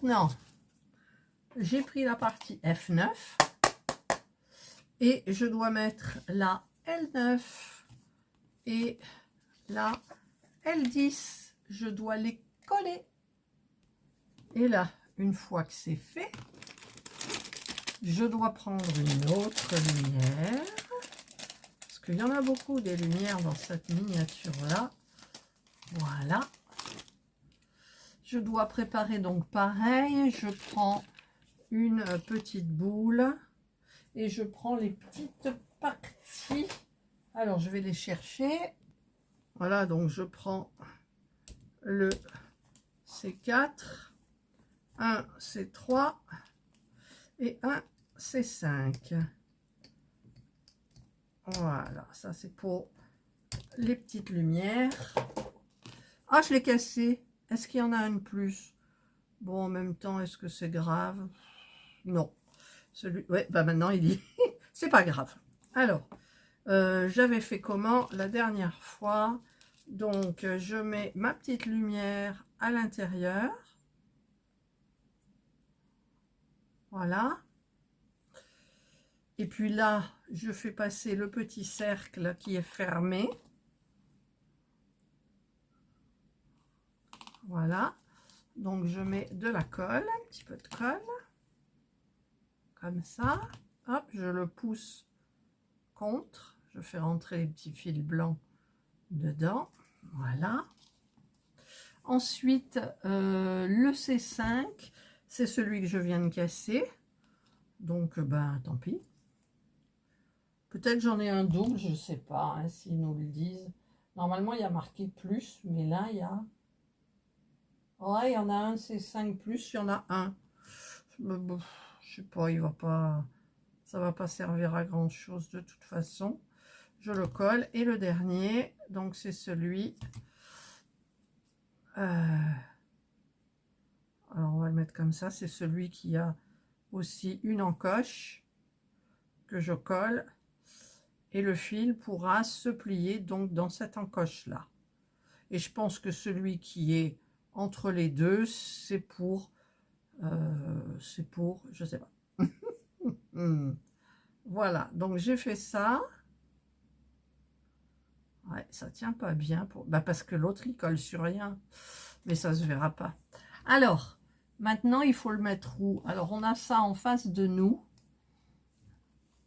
maintenant, j'ai pris la partie F9 et je dois mettre la L9 et la L10. Je dois les coller. Et là, une fois que c'est fait, je dois prendre une autre lumière. Parce qu'il y en a beaucoup des lumières dans cette miniature-là. Voilà. Je dois préparer donc pareil. Je prends une petite boule et je prends les petites parties. Alors, je vais les chercher. Voilà, donc je prends le C4, un C3 et un C5. Voilà, ça c'est pour les petites lumières. Ah, je l'ai cassé. Est-ce qu'il y en a une plus? Bon, en même temps, est-ce que c'est grave? Non. Celui... Ouais, bah maintenant il dit, c'est pas grave. Alors, j'avais fait comment la dernière fois? Donc, je mets ma petite lumière à l'intérieur. Voilà. Et puis là, je fais passer le petit cercle qui est fermé. Voilà. Donc, je mets de la colle, un petit peu de colle. Comme ça. Hop, je le pousse contre. Je fais rentrer les petits fils blancs dedans. Voilà. Ensuite, le C5, c'est celui que je viens de casser. Donc, ben, tant pis. Peut-être j'en ai un double, je ne sais pas, hein, s'ils nous le disent. Normalement, il y a marqué plus, mais là, il y a... Ouais, il y en a un C5+, il y en a un. Je sais pas, il va pas... Ça va pas servir à grand-chose de toute façon. Je le colle. Et le dernier, donc c'est celui... alors, on va le mettre comme ça. C'est celui qui a aussi une encoche que je colle. Et le fil pourra se plier donc dans cette encoche-là. Et je pense que celui qui est entre les deux, c'est pour, je sais pas. Voilà, donc j'ai fait ça. Ouais, ça tient pas bien, bah parce que l'autre, il colle sur rien. Mais ça se verra pas. Alors, maintenant, il faut le mettre où? Alors, on a ça en face de nous.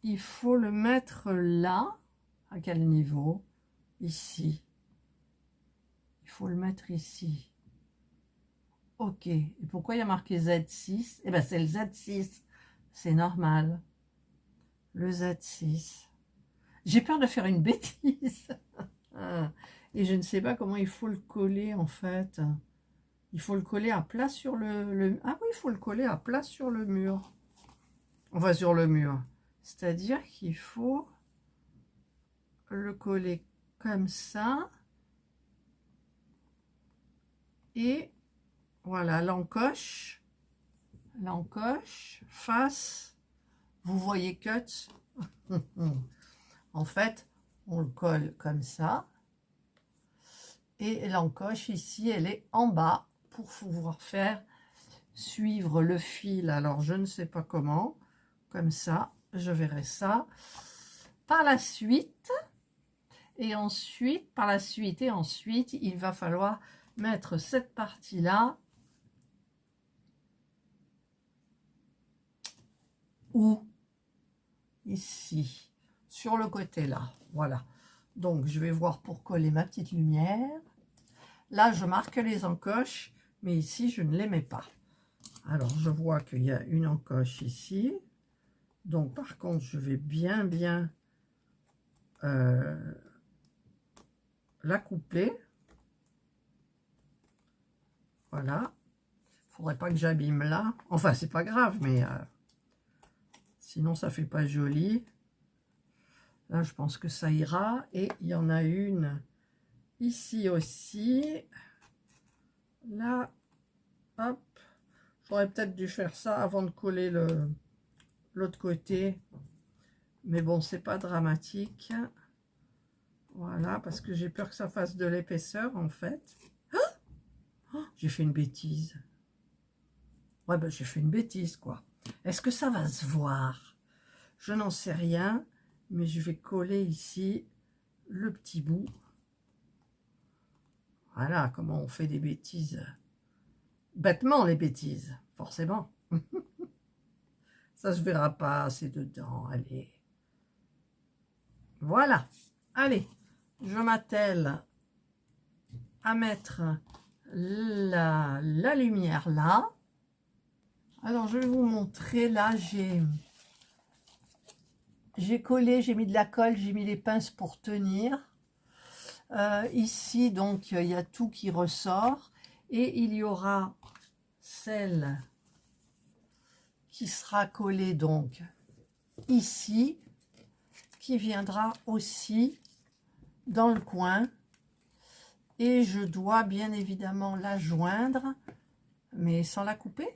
Il faut le mettre là. À quel niveau? Ici. Il faut le mettre ici. Ok. Et pourquoi il y a marqué Z6? Eh bien, c'est le Z6. C'est normal. Le Z6. J'ai peur de faire une bêtise. Et je ne sais pas comment il faut le coller, en fait. Il faut le coller à plat sur le... Ah oui, il faut le coller à plat sur le mur. Enfin, sur le mur. C'est-à-dire qu'il faut le coller comme ça. Et voilà, l'encoche face, vous voyez cut. En fait, on le colle comme ça. Et l'encoche ici, elle est en bas pour pouvoir faire suivre le fil. Alors, je ne sais pas comment. Comme ça, je verrai ça par la suite. Et ensuite, il va falloir mettre cette partie-là ou ici, sur le côté là. Voilà. Donc, je vais voir pour coller ma petite lumière. Là, je marque les encoches, mais ici, je ne les mets pas. Alors, je vois qu'il y a une encoche ici. Donc, par contre, je vais bien la couper. Voilà. Il ne faudrait pas que j'abîme là. Enfin, c'est pas grave, mais sinon, ça fait pas joli. Là, je pense que ça ira. Et il y en a une ici aussi. Là, hop. J'aurais peut-être dû faire ça avant de coller l'autre côté. Mais bon, c'est pas dramatique. Voilà, parce que j'ai peur que ça fasse de l'épaisseur, en fait. Oh, j'ai fait une bêtise. Ouais, ben, j'ai fait une bêtise, quoi. Est-ce que ça va se voir? Je n'en sais rien, mais je vais coller ici le petit bout. Voilà comment on fait des bêtises. Bêtement, les bêtises, forcément. Ça se verra pas, c'est dedans, allez. Voilà, allez, je m'attelle à mettre la lumière là. Alors, je vais vous montrer, là, j'ai collé, j'ai mis de la colle, j'ai mis les pinces pour tenir. Ici, donc, il y a tout qui ressort. Et il y aura celle qui sera collée, donc, ici, qui viendra aussi dans le coin. Et je dois bien évidemment la joindre, mais sans la couper.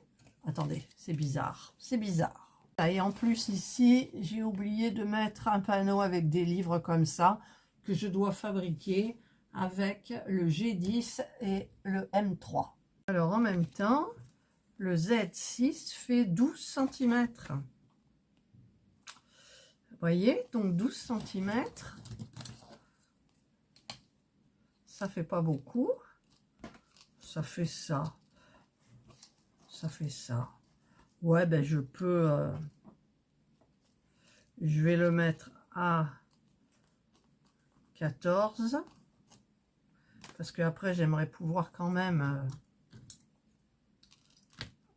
Attendez, c'est bizarre, c'est bizarre. Et en plus ici, j'ai oublié de mettre un panneau avec des livres comme ça, que je dois fabriquer avec le G10 et le M3. Alors en même temps, le Z6 fait 12 cm. Vous voyez, donc 12 cm. Ça fait pas beaucoup. Ça fait ça. Ça fait ça. Ouais, ben je peux... je vais le mettre à 14. Parce que après j'aimerais pouvoir quand même...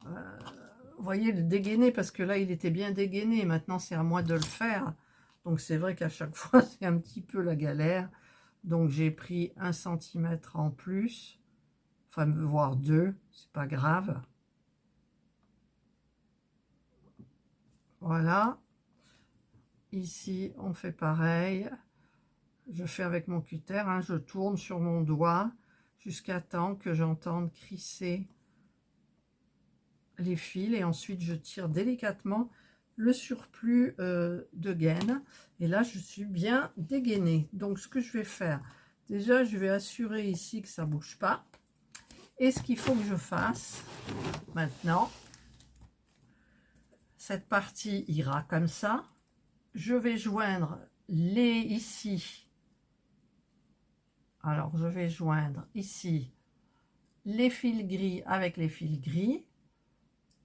vous voyez, le dégainer, parce que là, il était bien dégainé. Maintenant, c'est à moi de le faire. Donc, c'est vrai qu'à chaque fois, c'est un petit peu la galère. Donc, j'ai pris 1 cm en plus. Enfin, voire 2. C'est pas grave. Voilà. Ici, on fait pareil. Je fais avec mon cutter. Hein, je tourne sur mon doigt jusqu'à temps que j'entende crisser les fils. Et ensuite, je tire délicatement le surplus de gaine, et là je suis bien dégainée. Donc ce que je vais faire, déjà je vais assurer ici que ça bouge pas, et ce qu'il faut que je fasse maintenant, cette partie ira comme ça. Je vais joindre les ici, alors je vais joindre ici les fils gris avec les fils gris,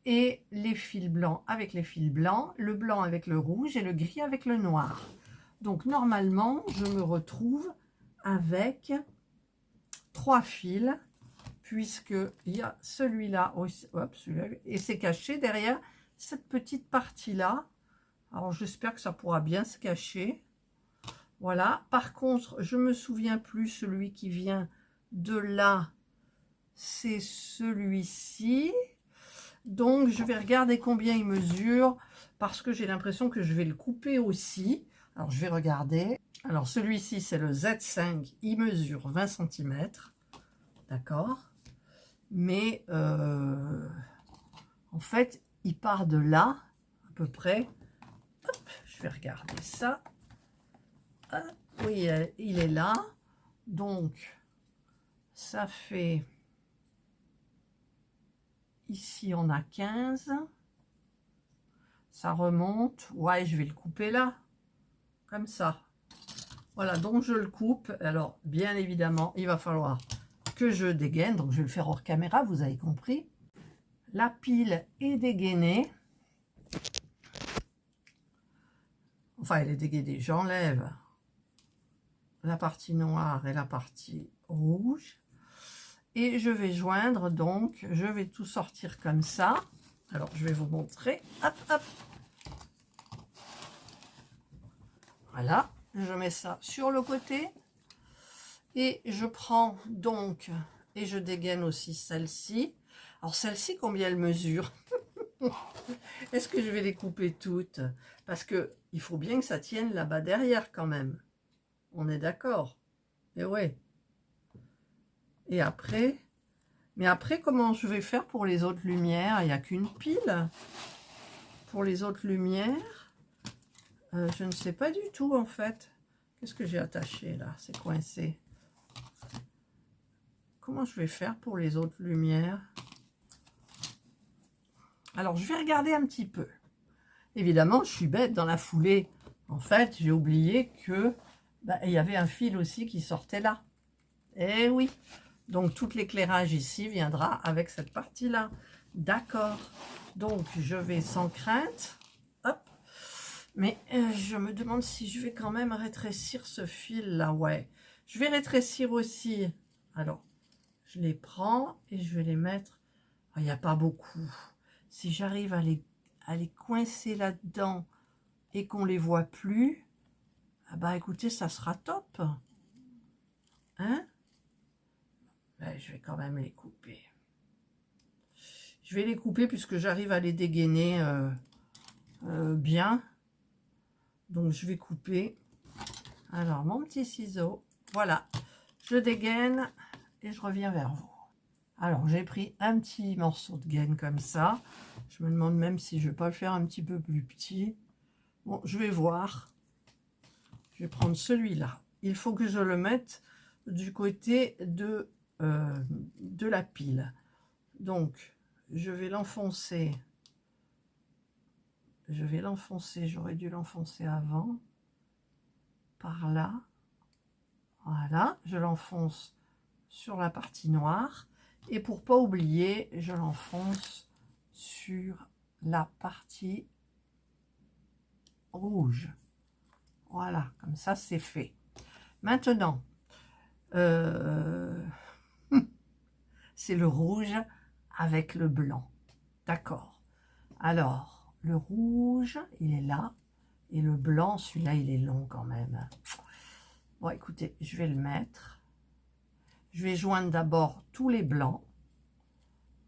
et les fils blancs avec les fils blancs, le blanc avec le rouge et le gris avec le noir. Donc normalement, je me retrouve avec 3 fils, puisqu'il y a celui-là aussi, hop, celui-là, et c'est caché derrière cette petite partie-là. Alors j'espère que ça pourra bien se cacher. Voilà, par contre, je me souviens plus, celui qui vient de là, c'est celui-ci. Donc, je vais regarder combien il mesure, parce que j'ai l'impression que je vais le couper aussi. Alors, je vais regarder. Alors, celui-ci, c'est le Z5. Il mesure 20 cm. D'accord. Mais, en fait, il part de là, à peu près. Hop, je vais regarder ça. Hop, oui, il est là. Donc, ça fait... Ici, on a 15. Ça remonte. Ouais, je vais le couper là. Comme ça. Voilà, donc je le coupe. Alors, bien évidemment, il va falloir que je dégaine. Donc, je vais le faire hors caméra, vous avez compris. La pile est dégainée. Enfin, elle est dégainée. J'enlève la partie noire et la partie rouge. Et je vais joindre, donc, je vais tout sortir comme ça. Alors, je vais vous montrer. Hop, hop. Voilà, je mets ça sur le côté. Et je prends donc, et je dégaine aussi celle-ci. Alors, celle-ci, combien elle mesure? Est-ce que je vais les couper toutes? Parce que il faut bien que ça tienne là-bas derrière quand même. On est d'accord? Et ouais. Et après... Mais après, comment je vais faire pour les autres lumières? Il n'y a qu'une pile. Pour les autres lumières, je ne sais pas du tout en fait. Qu'est-ce que j'ai attaché là? C'est coincé. Comment je vais faire pour les autres lumières? Alors, je vais regarder un petit peu. Évidemment, je suis bête dans la foulée. En fait, j'ai oublié que il y avait un fil aussi qui sortait là. Eh oui. Donc, tout l'éclairage ici viendra avec cette partie-là. D'accord. Donc, je vais sans crainte. Hop. Mais je me demande si je vais quand même rétrécir ce fil-là. Ouais. Je vais rétrécir aussi. Alors, je les prends et je vais les mettre. Il n'y a pas beaucoup. Si j'arrive à les coincer là-dedans et qu'on ne les voit plus, ah bah écoutez, ça sera top. Hein? Ben, je vais quand même les couper. Je vais les couper puisque j'arrive à les dégainer bien. Donc je vais couper. Alors mon petit ciseau, voilà. Je dégaine et je reviens vers vous. Alors j'ai pris un petit morceau de gaine comme ça. Je me demande même si je vais pas le faire un petit peu plus petit. Bon, je vais voir. Je vais prendre celui-là. Il faut que je le mette du côté de la pile. Donc, je vais l'enfoncer. J'aurais dû l'enfoncer avant. Par là. Voilà, je l'enfonce sur la partie noire. Et pour pas oublier, je l'enfonce sur la partie rouge. Voilà, comme ça c'est fait. Maintenant, c'est le rouge avec le blanc. D'accord. Alors, le rouge, il est là. Et le blanc, celui-là, il est long quand même. Bon, écoutez, je vais le mettre. Je vais joindre d'abord tous les blancs.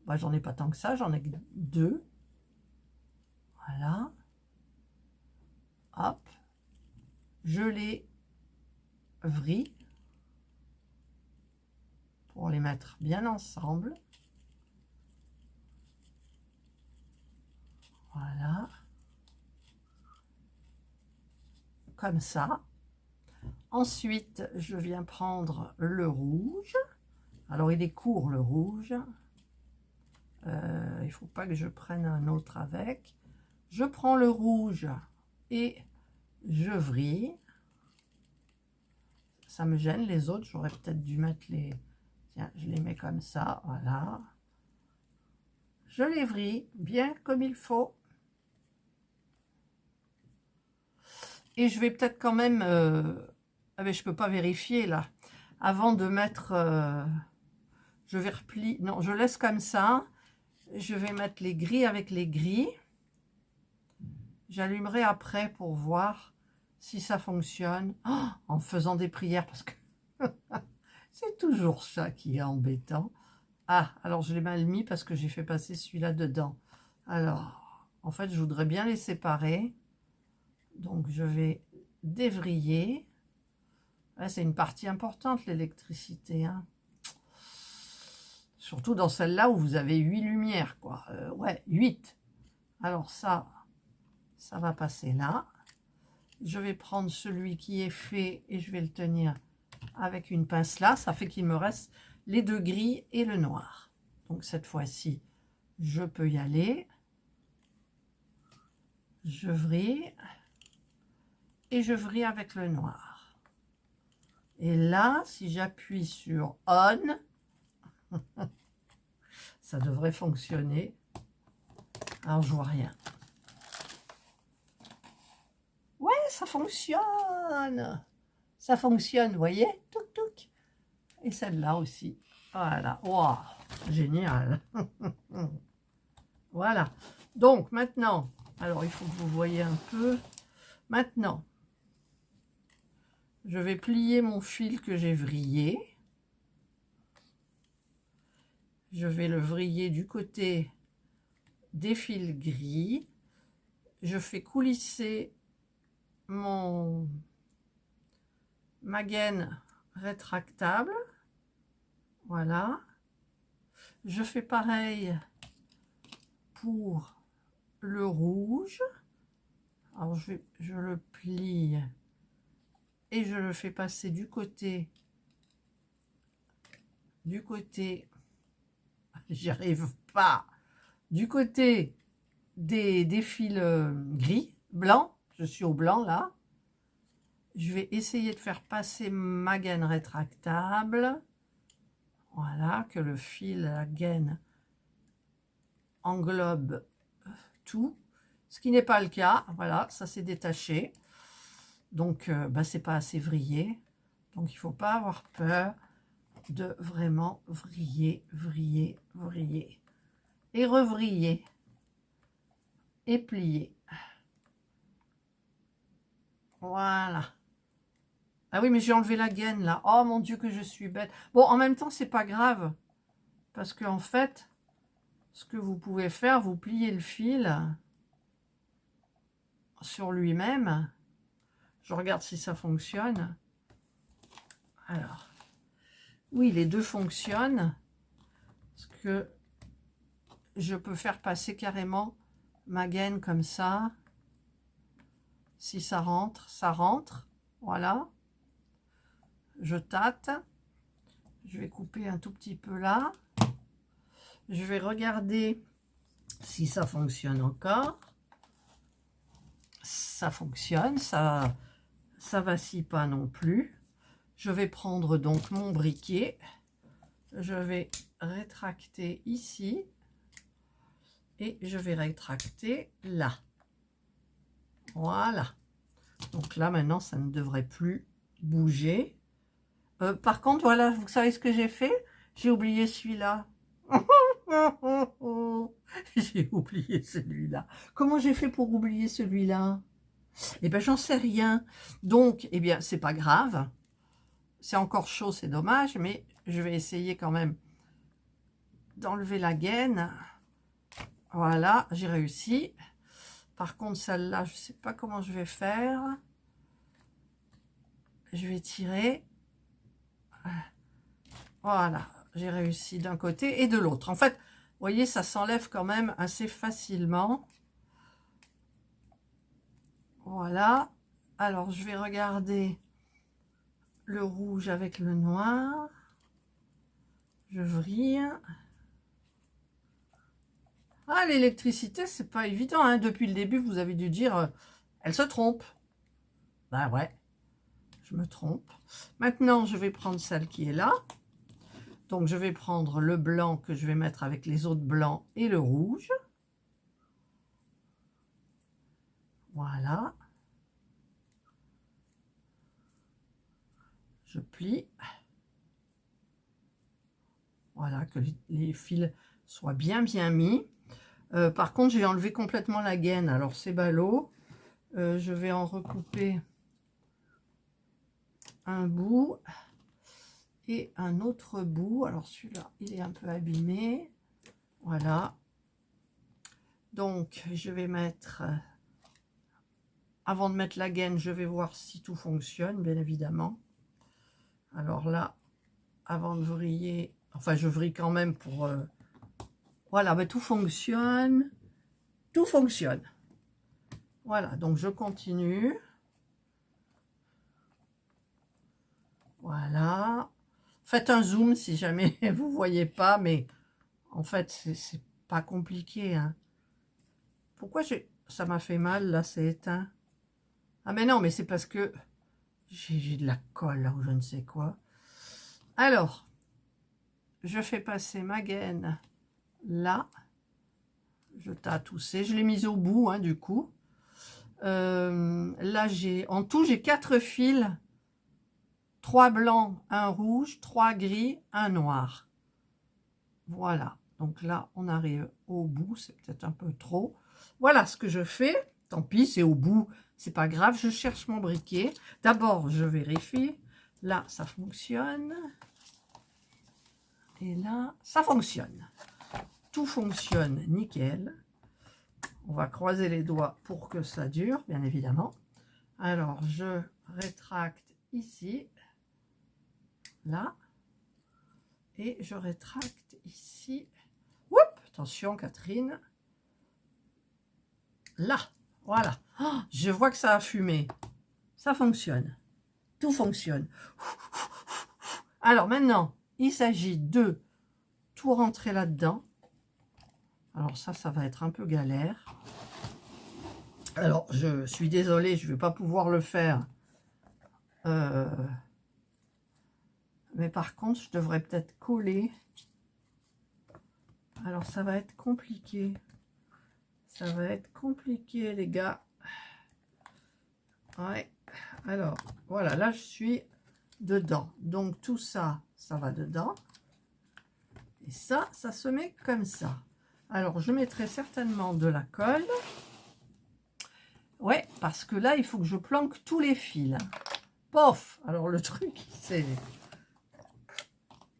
Bah, j'en ai pas tant que ça, j'en ai 2. Voilà. Hop. Je les vrille pour les mettre bien ensemble. Voilà. Comme ça. Ensuite, je viens prendre le rouge. Alors, il est court, le rouge. Il ne faut pas que je prenne un autre avec. Je prends le rouge et je vrille. Ça me gêne, les autres. J'aurais peut-être dû mettre les... Tiens, je les mets comme ça, voilà. Je les vrille bien comme il faut. Et je vais peut-être quand même... Ah mais je peux pas vérifier là. Avant de mettre... je vais replier... Non, je laisse comme ça. Je vais mettre les gris avec les gris. J'allumerai après pour voir si ça fonctionne. Oh, en faisant des prières parce que... c'est toujours ça qui est embêtant. Ah, alors je l'ai mal mis parce que j'ai fait passer celui-là dedans. Alors, en fait, je voudrais bien les séparer. Donc, je vais dévriller. Là, c'est une partie importante, l'électricité. Hein. Surtout dans celle-là où vous avez 8 lumières, quoi. Ouais, 8. Alors ça va passer là. Je vais prendre celui qui est fait et je vais le tenir avec une pince là. Ça fait qu'il me reste les 2 gris et le noir. Donc cette fois-ci, je peux y aller. Je vrille. Et je vrille avec le noir. Et là, si j'appuie sur On, ça devrait fonctionner. Alors, je vois rien. Ouais, ça fonctionne. Ça fonctionne, vous voyez? Touc, touc. Et celle-là aussi. Voilà. Wow, génial. Voilà. Donc, maintenant, alors, il faut que vous voyez un peu. Maintenant, je vais plier mon fil que j'ai vrillé. Je vais le vriller du côté des fils gris. Je fais coulisser ma gaine rétractable. Voilà. Je fais pareil pour le rouge. Alors je le plie et je le fais passer du côté j'y arrive pas, du côté des fils gris, blancs. Je suis au blanc là. Je vais essayer de faire passer ma gaine rétractable. Voilà, que le fil, la gaine englobe tout. Ce qui n'est pas le cas. Voilà, ça s'est détaché. Donc, c'est pas assez vrillé. Donc, il ne faut pas avoir peur de vraiment vriller, vriller, vriller. Et revriller. Et plier. Voilà. Ah oui, mais j'ai enlevé la gaine là. Oh mon Dieu que je suis bête. Bon, en même temps, c'est pas grave. Parce qu'en fait, ce que vous pouvez faire, vous pliez le fil sur lui-même. Je regarde si ça fonctionne. Alors, oui, les deux fonctionnent. Parce que je peux faire passer carrément ma gaine comme ça. Si ça rentre, ça rentre. Voilà. Je tâte. Je vais couper un tout petit peu là. Je vais regarder si ça fonctionne encore. Ça fonctionne, ça vacille pas non plus. Je vais prendre donc mon briquet. Je vais rétracter ici. Et je vais rétracter là. Voilà. Donc là, maintenant, ça ne devrait plus bouger. Par contre, voilà, vous savez ce que j'ai fait? J'ai oublié celui-là. J'ai oublié celui-là. Comment j'ai fait pour oublier celui-là? Eh bien, j'en sais rien. Donc, eh bien, c'est pas grave. C'est encore chaud, c'est dommage, mais je vais essayer quand même d'enlever la gaine. Voilà, j'ai réussi. Par contre, celle-là, je ne sais pas comment je vais faire. Je vais tirer. Voilà, j'ai réussi d'un côté et de l'autre. En fait, vous voyez, ça s'enlève quand même assez facilement. Voilà. Alors, je vais regarder le rouge avec le noir. Je vrille. Ah, l'électricité, c'est pas évident, hein. Depuis le début, vous avez dû dire, elle se trompe. Ben ouais, je me trompe. Maintenant, je vais prendre celle qui est là. Donc, je vais prendre le blanc que je vais mettre avec les autres blancs et le rouge. Voilà. Je plie. Voilà, que les fils soient bien mis. Par contre, j'ai enlevé complètement la gaine. Alors, c'est ballot. Je vais en recouper un bout et un autre bout. Alors, celui-là, il est un peu abîmé. Voilà. Donc, je vais mettre... Avant de mettre la gaine, je vais voir si tout fonctionne, bien évidemment. Alors là, avant de vriller... Enfin, je vrille quand même pour... Voilà, mais tout fonctionne. Tout fonctionne. Voilà, donc je continue. Voilà. Faites un zoom si jamais vous ne voyez pas, mais en fait, c'est pas compliqué, hein. Pourquoi ça m'a fait mal, là, c'est éteint? Ah, mais non, mais c'est parce que j'ai de la colle, là, ou je ne sais quoi. Alors, je fais passer ma gaine là. Je tâte où c'est. Je l'ai mise au bout, hein, du coup. Là, en tout, j'ai 4 fils. 3 blancs, 1 rouge, 3 gris, 1 noir. Voilà. Donc là, on arrive au bout. C'est peut-être un peu trop. Voilà ce que je fais. Tant pis, c'est au bout. C'est pas grave. Je cherche mon briquet. D'abord, je vérifie. Là, ça fonctionne. Et là, ça fonctionne. Tout fonctionne nickel. On va croiser les doigts pour que ça dure, bien évidemment. Alors, je rétracte ici. Là. Et je rétracte ici. Oups, attention, Catherine. Là. Voilà. Oh, je vois que ça a fumé. Ça fonctionne. Tout fonctionne. Alors, maintenant, il s'agit de tout rentrer là-dedans. Alors ça va être un peu galère. Alors, je suis désolée, je ne vais pas pouvoir le faire. Mais par contre, je devrais peut-être coller. Alors, ça va être compliqué. Ça va être compliqué, les gars. Ouais. Alors, voilà, là, je suis dedans. Donc, tout ça, ça va dedans. Et ça se met comme ça. Alors, je mettrai certainement de la colle. Ouais, parce que là, il faut que je planque tous les fils. Pof! Alors, le truc,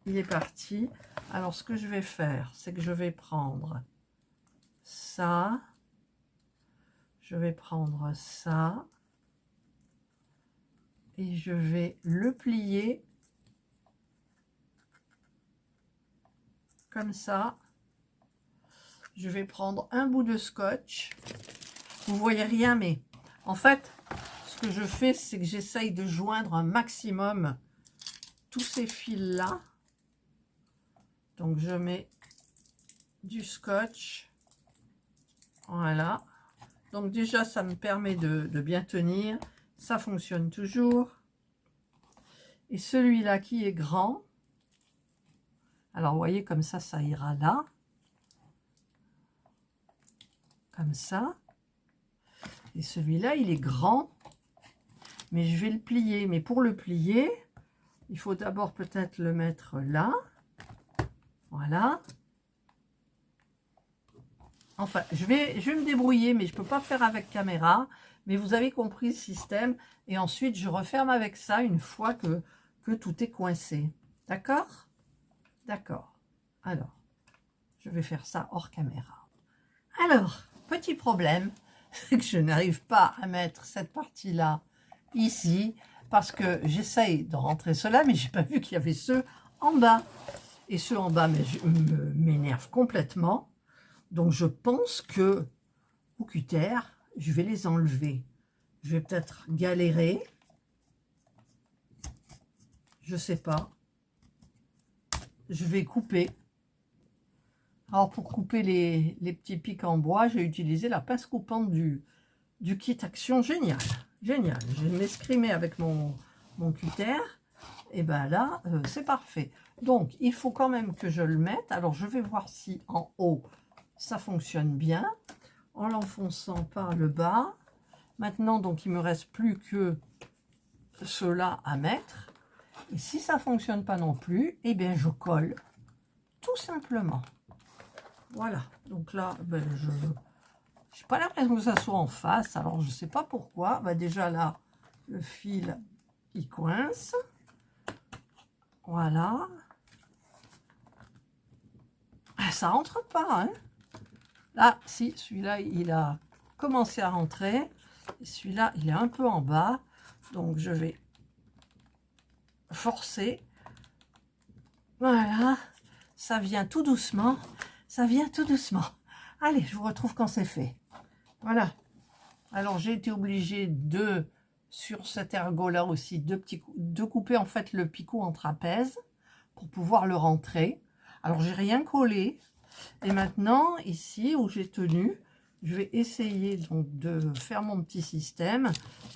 il est parti. Alors, ce que je vais faire, c'est que je vais prendre ça. Je vais prendre ça. Et je vais le plier comme ça. Je vais prendre un bout de scotch. Vous voyez rien, mais en fait, ce que je fais, c'est que j'essaye de joindre un maximum tous ces fils-là. Donc, je mets du scotch. Voilà. Donc, déjà, ça me permet de bien tenir. Ça fonctionne toujours. Et celui-là qui est grand, alors, vous voyez, comme ça ira là. Comme ça. Et celui-là, il est grand. Mais je vais le plier. Mais pour le plier, il faut d'abord peut-être le mettre là. Voilà. Enfin, je vais me débrouiller, mais je ne peux pas faire avec caméra. Mais vous avez compris le système. Et ensuite, je referme avec ça une fois que tout est coincé. D'accord? D'accord. Alors, je vais faire ça hors caméra. Alors, petit problème, c'est que je n'arrive pas à mettre cette partie-là ici, parce que j'essaye de rentrer cela, mais j'ai pas vu qu'il y avait ceux en bas. Et ceux en bas m'énervent complètement. Donc, je pense que au cutter, je vais les enlever. Je vais peut-être galérer. Je sais pas. Je vais couper. Alors, pour couper les petits pics en bois, j'ai utilisé la pince coupante du kit Action. Génial. Génial. Je vais m'escrimer avec mon cutter. Et ben là, c'est parfait. Donc, il faut quand même que je le mette. Alors, je vais voir si en haut, ça fonctionne bien. En l'enfonçant par le bas. Maintenant, donc, il ne me reste plus que cela à mettre. Et si ça ne fonctionne pas non plus, eh bien, je colle. Tout simplement. Voilà. Donc là, ben, je n'ai pas l'impression que ça soit en face. Alors, je ne sais pas pourquoi. Ben, déjà là, le fil, il coince. Voilà. Ah, ça rentre pas, hein. Là, si, celui-là, il a commencé à rentrer. Celui-là, il est un peu en bas. Donc, je vais forcer. Voilà. Ça vient tout doucement. Ça vient tout doucement. Allez, je vous retrouve quand c'est fait. Voilà. Alors, j'ai été obligée de, sur cet ergot-là aussi, de couper en fait le picot en trapèze pour pouvoir le rentrer. Alors, j'ai rien collé. Et maintenant, ici où j'ai tenu, je vais essayer donc de faire mon petit système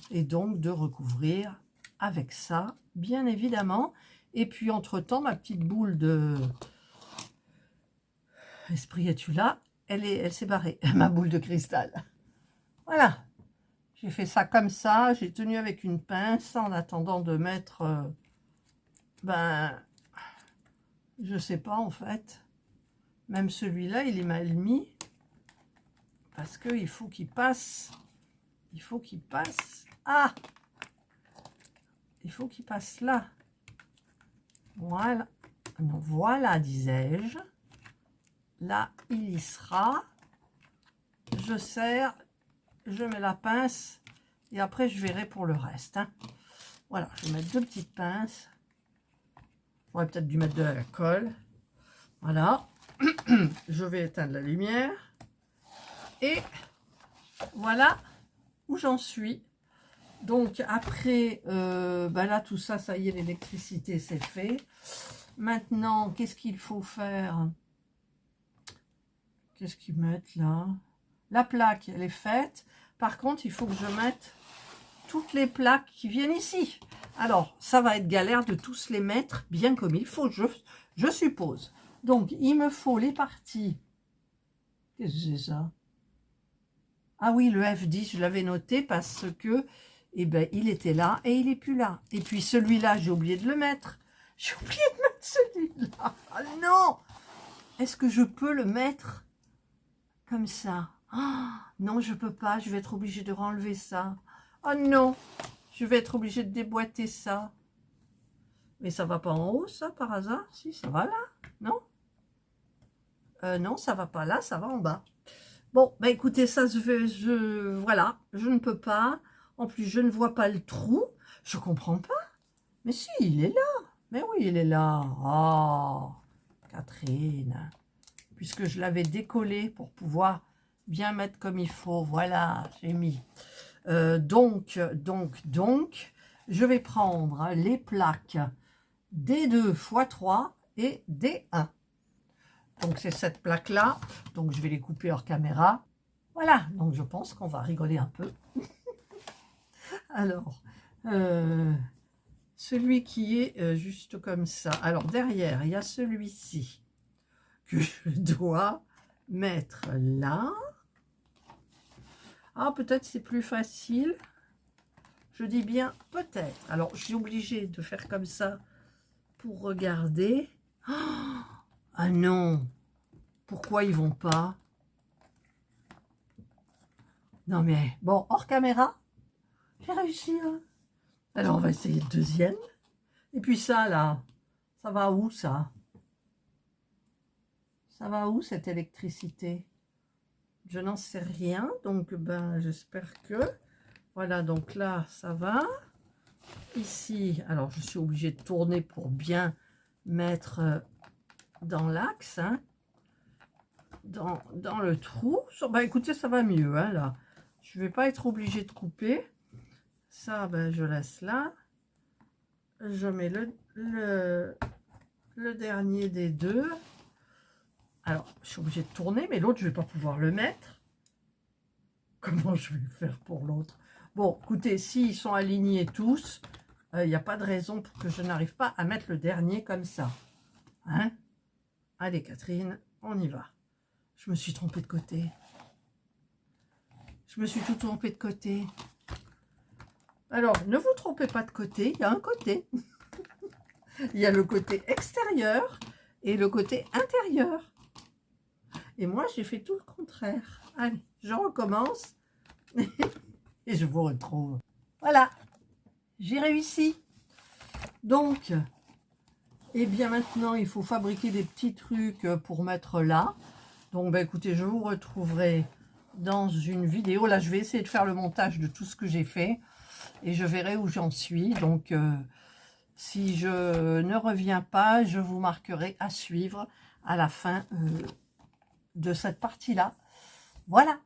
et donc de recouvrir avec ça, bien évidemment. Et puis, entre-temps, ma petite boule de Esprit-tu-là, elle s'est barrée, ma boule de cristal. Voilà. J'ai fait ça comme ça. J'ai tenu avec une pince en attendant de mettre, je sais pas en fait. Même celui-là, il est mal mis. Parce qu'il faut qu'il passe. Il faut qu'il passe. Ah! Il faut qu'il passe là. Voilà. Non, voilà, disais-je. Là, il y sera. Je serre. Je mets la pince. Et après, je verrai pour le reste. Hein. Voilà, je vais mettre deux petites pinces. J'aurais peut-être dû mettre de la colle. Voilà. Je vais éteindre la lumière. Et voilà où j'en suis. Donc après, là tout ça, ça y est, l'électricité c'est fait. Maintenant, qu'est-ce qu'il faut faire? qu'est-ce qu'ils mettent là? La plaque, elle est faite. Par contre, il faut que je mette toutes les plaques qui viennent ici. Alors, ça va être galère de tous les mettre bien comme il faut, je suppose. Donc, il me faut les parties. Qu'est-ce que c'est ça? Ah oui, le F10, je l'avais noté parce que, eh ben, il était là et il n'est plus là. Et puis celui-là, j'ai oublié de le mettre. J'ai oublié de mettre celui-là. Ah non! Est-ce que je peux le mettre comme ça? Ah, non, je peux pas. Je vais être obligée de renlever ça. Oh non! Je vais être obligée de déboîter ça. Mais ça va pas en haut, ça, par hasard? Si, ça va là, non? Non, ça va pas là, ça va en bas. Bon, bah écoutez, ça voilà, je ne peux pas. En plus, je ne vois pas le trou. Je comprends pas. Mais si, il est là. Mais oui, il est là. Oh, Catherine. Puisque je l'avais décollé pour pouvoir bien mettre comme il faut. Voilà, j'ai mis. Donc, je vais prendre les plaques D2 x 3 et D1. Donc, c'est cette plaque-là. Donc, je vais les couper hors caméra. Voilà, donc je pense qu'on va rigoler un peu. Alors, celui qui est juste comme ça. Alors, derrière, il y a celui-ci que je dois mettre là. Ah, peut-être c'est plus facile. Je dis bien peut-être. Alors, je suis obligée de faire comme ça pour regarder. Ah non! Pourquoi ils vont pas? Non mais, bon, hors caméra, j'ai réussi. Hein. Alors, on va essayer le deuxième. Et puis ça, là, ça va où, ça? Ça va où, cette électricité? Je n'en sais rien. Donc, ben, j'espère que... Voilà, donc là, ça va. Ici, alors, je suis obligée de tourner pour bien mettre dans l'axe, hein, dans le trou. Bah, écoutez, ça va mieux, hein, là. Je ne vais pas être obligée de couper. Ça, ben, je laisse là. Je mets le dernier des deux. Alors, je suis obligée de tourner, mais l'autre, je ne vais pas pouvoir le mettre. Comment je vais faire pour l'autre? Bon, écoutez, s'ils sont alignés tous, il n'y a pas de raison pour que je n'arrive pas à mettre le dernier comme ça. Hein? Allez, Catherine, on y va. Je me suis trompée de côté. Je me suis tout trompée de côté. Alors, ne vous trompez pas de côté, il y a un côté. Il y a le côté extérieur et le côté intérieur. Et moi, j'ai fait tout le contraire. Allez, je recommence et je vous retrouve. Voilà, j'ai réussi. Donc, eh bien maintenant, il faut fabriquer des petits trucs pour mettre là. Donc, bah, écoutez, je vous retrouverai dans une vidéo. Là, je vais essayer de faire le montage de tout ce que j'ai fait et je verrai où j'en suis. Donc, si je ne reviens pas, je vous marquerai à suivre à la fin de cette partie-là. Voilà.